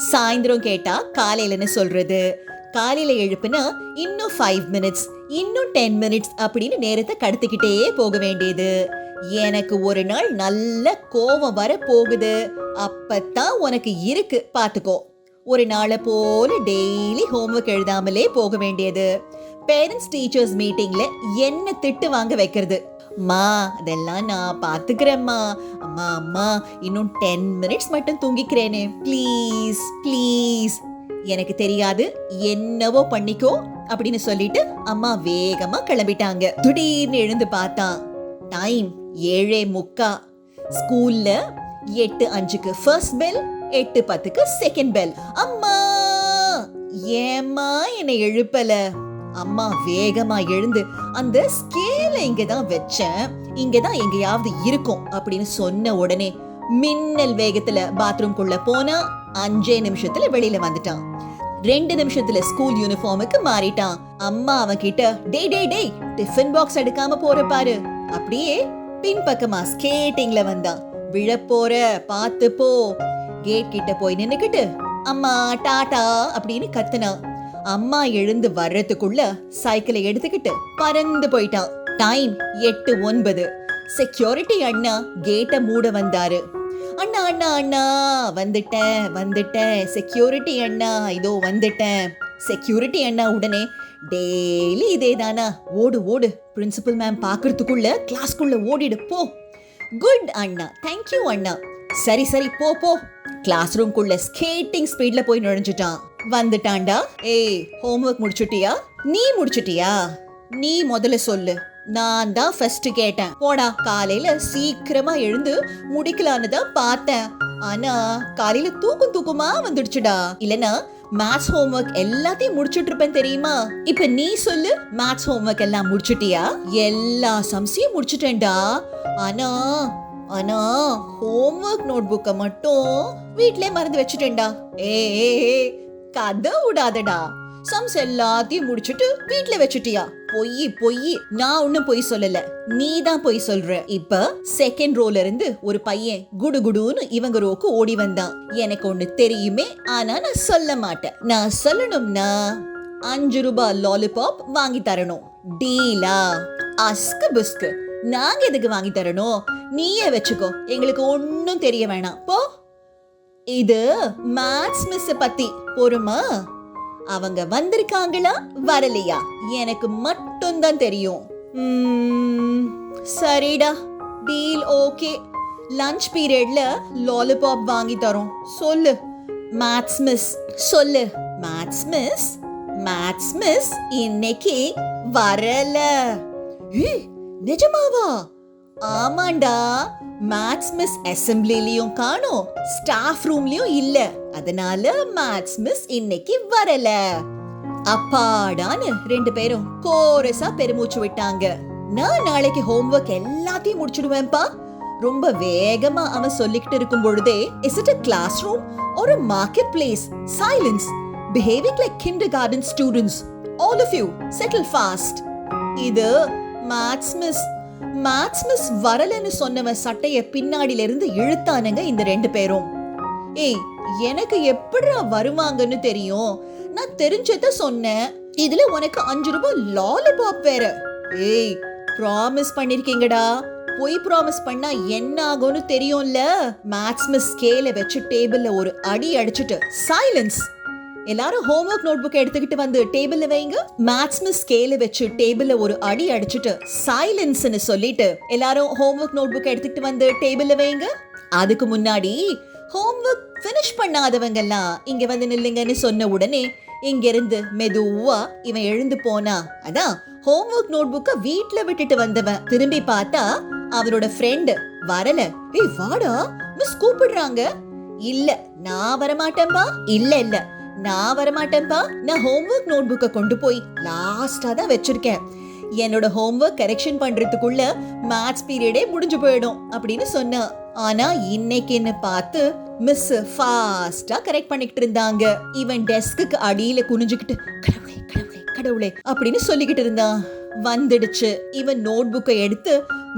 சாயந்தரம் கேட்டா காலையிலன்னு சொல்றது, காலையில எழுப்புனா இன்னும் 5 மினிட்ஸ், இன்னும் 10 மினிட்ஸ் அப்படின்னு நேரத்தை கடத்திக்கிட்டே போக வேண்டியது. எனக்கு ஒரு நாள் நல்ல கோவம் வர போகுது, அப்பத்தான் உனக்கு இருக்கு பாத்துக்கோ. ஒரு நாளை போல டெய்லி ஹோம்ஒர்க் எழுதாமலே போக வேண்டியது. பேரண்ட்ஸ் டீச்சர்ஸ் மீட்டிங்ல என்ன திட்டு வாங்க வைக்கிறது. அம்மா அதெல்லாம் நான் பாத்துக்கிறேம்மா, அம்மா அம்மா இன்னும் 10 மினிட்ஸ் மட்டும் தூங்கிக்கிறேனே ப்ளீஸ் ப்ளீஸ். எனக்கு தெரியாது, என்னவோ பண்ணிக்கோ அப்படின்னு சொல்லிட்டு அம்மா வேகமா கிளம்பிட்டாங்க. திடீர்னு எழுந்து பார்த்தா டைம் 7:45. ஸ்கூல்ல 8:05க்கு ஃபர்ஸ்ட் பெல், 8:10க்கு செகண்ட் பெல். அம்மா ஏம்மா என்னை எழுப்பல? அம்மா வேகமா எழுந்து அந்த ஸ்கேல இங்கதான் வச்சேன், இங்கதான் எங்கேயாவது இருக்கும் அப்படின்னு சொன்ன உடனே மின்னல் வேகத்துல பாத்ரூம்குள்ள போனா 5 நிமிஷத்துல வெளியில வந்துட்டான். 2 நிமிஷத்துல ஸ்கூல் யூனிஃபார்முக்கு மாறிட்டான். அம்மா அவன் கிட்ட டேய் டேய் டேய் டிஃபன் பாக்ஸ் எடுக்காம போற பாரு. அப்படியே பின்பக்கமா ஸ்கேட்டிங்ல வந்தான். விழப்போற பாத்து போ. கேட் கிட்ட போய் நின்னுக்கிட்டு அம்மா டாடா அப்படின்னு கத்துனான். அம்மா எழுந்து வர்றதுக்குள்ள சைக்கிளை எடுத்துக்கிட்டு பறந்து போயிட்டான். டைம் 8:09. செக்யூரிட்டி அண்ணா கேட்ட மூட வந்தாரு. அண்ணா அண்ணா அண்ணா வந்துட்டேன் செக்யூரிட்டி அண்ணா இதோ வந்துட்டேன். செக்யூரிட்டி அண்ணா உடனே டெய்லி இதே தானா, ஓடு ஓடு பிரின்சிபல் மேம் பாக்குறதுக்குள்ள கிளாஸ்க்குள்ள ஓடிடு போ. குட் அண்ணா, தேங்க்யூ அண்ணா. சரி சரி போ போ. கிளாஸ் ரூம்குள்ள ஸ்கேட்டிங் ஸ்பீட்ல போய் நுழைஞ்சிட்டான். வந்துட்டான்டா. ஏய் ஹோம்ஒர்க் முடிச்சுட்டியா? நீ முடிச்சுட்டியா? நீ முதல்ல சொல்லு, நான் தான் ஃபர்ஸ்ட் கேட்டேன். போடா. காலையில சீக்கிரமா எழுந்து முடிக்கலான்னு தான் பார்த்தேன், ஆனா காலையில தூக்கமா வந்துடுச்சுடா. இல்லனா மேத்ஸ் ஹோம்ஒர்க் எல்லாத்தையும் முடிச்சுட்டு இருப்பேன் தெரியுமா? இப்ப நீ சொல்லு, மேத்ஸ் ஹோம்ஒர்க் எல்லாம் முடிச்சுட்டியா? எல்லா சம்ஸையும் முடிச்சுட்டேன்டா, ஆனா ஆனா ஹோம்ஒர்க் நோட் புக்க மட்டும் வீட்லயே மறந்து வச்சுட்டேன்டா. ஏ கதை விடாதடா. சம்ஸ் எல்லாத்தையும் முடிச்சுட்டு வீட்ல வச்சுட்டியா? பொய் பொய். நான் ஒன்னும் பொய் சொல்லல, நீ தான் பொய் சொல்ற. இப்ப செகண்ட் ரோல இருந்து ஒரு பையன் குடுகுடுன்னு இவங்க ரோக்கு ஓடி வந்தான். எனக்கு ஒண்ணு தெரியுமே, ஆனா நான் சொல்ல மாட்டேன். நான் சொல்லணும்னா 5 ரூபாய் லாலிபாப் வாங்கி தரணும். டீலா? அஸ்கு புஸ்கு. நாங்க எதுக்கு வாங்கி தரணும்? நீயே வச்சுக்கோ, எங்களுக்கு ஒன்னும் தெரிய வேணாம் போ. இது மேத்ஸ் மிஸ் பத்தி பொறுமா? அவங்க வந்திருக்காங்களா வரலையா எனக்கு மட்டும் தான் தெரியும். சரிடா, டீல் ஓகே. லஞ்ச் பீரியட்ல லாலிபாப் வாங்கி தரோம். சொல்லு மேத்ஸ் மிஸ், சொல்லு மேத்ஸ் மிஸ். மேத்ஸ் மிஸ் இன்னைக்கு வரல. நிஜமாவா? ஆமாண்டா, மேத்ஸ் மிஸ் அசெம்பிளிலயும் காணோம், ஸ்டாஃப் ரூம்லயும் இல்ல. அதனால மேத்ஸ் மிஸ் இன்னைக்கு வரல. அப்பாடான்னு 2 பேரும் கோரஸா பெருமூச்சு விட்டாங்க. நான் நாளைக்கு ஹோம்ஒர்க் எல்லாத்தையும் முடிச்சிடுவேன்பா. ரொம்ப வேகமா அவன் சொல்லிக்கிட்டு இருக்கும் பொழுதே, is it a classroom or a marketplace? Silence. Behaving like kindergarten students. All of you, settle fast. இது மேத்ஸ் மிஸ். மேத்ஸ் மிஸ் வரலன்னு சொன்னவன் சட்டைய பின்னாடில இருந்து இழுத்தானுங்க இந்த 2 பேரும். ஏய், எனக்கு எப்படிடா வருவாங்கன்னு தெரியும்? நான் தெரிஞ்சத சொன்னேன். இதுல உனக்கு 5 ரூபாய் லாலிபாப் வேற. ஏய், ப்ராமிஸ் பண்ணிருக்கீங்கடா. போய் ப்ராமிஸ் பண்ணா என்ன ஆகும்னு தெரியும்ல? மேத்ஸ் மிஸ் ஸ்கேல வச்சு டேபிள்ல ஒரு அடி அடிச்சிட்டு சைலன்ஸ். எல்லாரும் ஹோம்ஒர்க் நோட் புக் எடுத்துக்கிட்டு வந்து டேபிள்ல வைங்க. மேத்ஸ் மிஸ் ஸ்கேல வச்சு டேபிள்ல ஒரு அடி அடிச்சிட்டு சைலன்ஸ்னு சொல்லிட்டு எல்லாரும் ஹோம்ஒர்க் நோட் புக் எடுத்துக்கிட்டு வந்து டேபிள்ல வைங்க. அதுக்கு முன்னாடி ஹோம்ஒர்க் ஃபினிஷ் பண்ணாதவங்க எல்லாம் இங்க வந்து நில்லுங்கன்னு சொன்ன உடனே இங்க இருந்து மெதுவா இவன் எழுந்து போனா. அதான் ஹோம்ஒர்க் நோட் புக்க வீட்ல விட்டுட்டு வந்தவன் திரும்பி பார்த்தா அவனோட ஃப்ரெண்ட் வரல. ஏய் வாடா, மிஸ் கூப்பிடுறாங்க. இல்ல நான் வரமாட்டேன்பா. இல்ல நான் வரமாட்டேன்பா. நான் ஹோம்ஒர்க் நோட் புக்க கொண்டு போய் லாஸ்டா தான் வச்சிருக்கேன். என்னோட ஹோம்ஒர்க் கரெக்ஷன் பண்றதுக்குள்ள மேத்ஸ் பீரியடே முடிஞ்சு போயிடும் அப்படின்னு சொன்னா. ஆனா இன்னைக்குன்னு பார்த்து மிஸ் ஃபாஸ்டா கரெக்ட் பண்ணிக்கிட்டு இருந்தாங்க. இவன் டெஸ்க்கு அடியில குனிஞ்சுக்கிட்டு கடவுளே கடவுளே கடவுளே அப்படின்னு சொல்லிக்கிட்டு இருந்தான். வந்துடுச்சு. இவன் நோட் புக்கை எடுத்து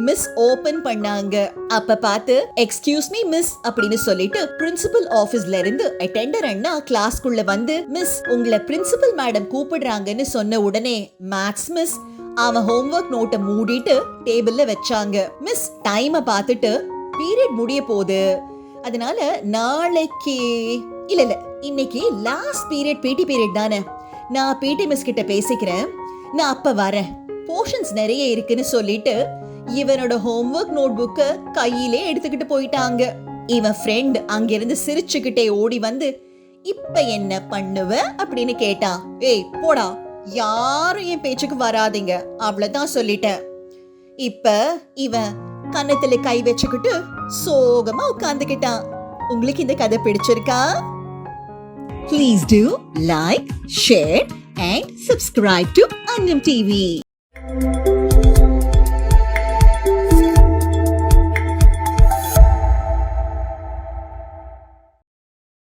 மிஸ் ஓபன் பண்ணாங்க. அப்ப பார்த்து எக்ஸ்கியூஸ் மீ மிஸ் அப்படின்னு சொல்லிட்டு பிரின்சிபல் ஆபீஸ்ல இருந்து அட்டெண்டர் அண்ணா கிளாஸ்க்குள்ள வந்து மிஸ் உங்களை பிரின்சிபல் மேடம் கூப்பிடுறாங்கன்னு சொன்ன உடனே மேத்ஸ் மிஸ் அவன் ஹோம்வொர்க் நோட்டை மூடிட்டு டேபிள்ல வச்சாங்க. மிஸ் டைமை பார்த்துட்டு பீரியட் முடிய போகுது, அதனால நாளைக்கு இல்ல இன்னைக்கு லாஸ்ட் பீரியட் பிடி பீரியட் தானே, நான் பிடி மிஸ் கிட்ட பேசிக்கிறேன், நான் அப்ப வரேன், போர்ஷன்ஸ் நிறைய இருக்குன்னு சொல்லிட்டு இவனோட ஹோம்வொர்க் நோட் புக்க கையிலே எடுத்துக்கிட்டு போயிட்டாங்க. இவன் ஃப்ரெண்ட் அங்கிருந்து சிரிச்சுக்கிட்டே ஓடி வந்து இப்ப என்ன பண்ணுவ அப்படின்னு கேட்டான். ஏய் போடா, யாரும் என் பேச்சுக்கு வராதீங்க, அவ்வளவுதான் சொல்லிட்டேன். இப்ப இவன் கன்னத்துல கை வச்சுக்கிட்டு சோகமா உட்கார்ந்துக்கிட்டான். உங்களுக்கு இந்த கதை பிடிச்சிருக்கா? Please do like, share and subscribe to Annam TV.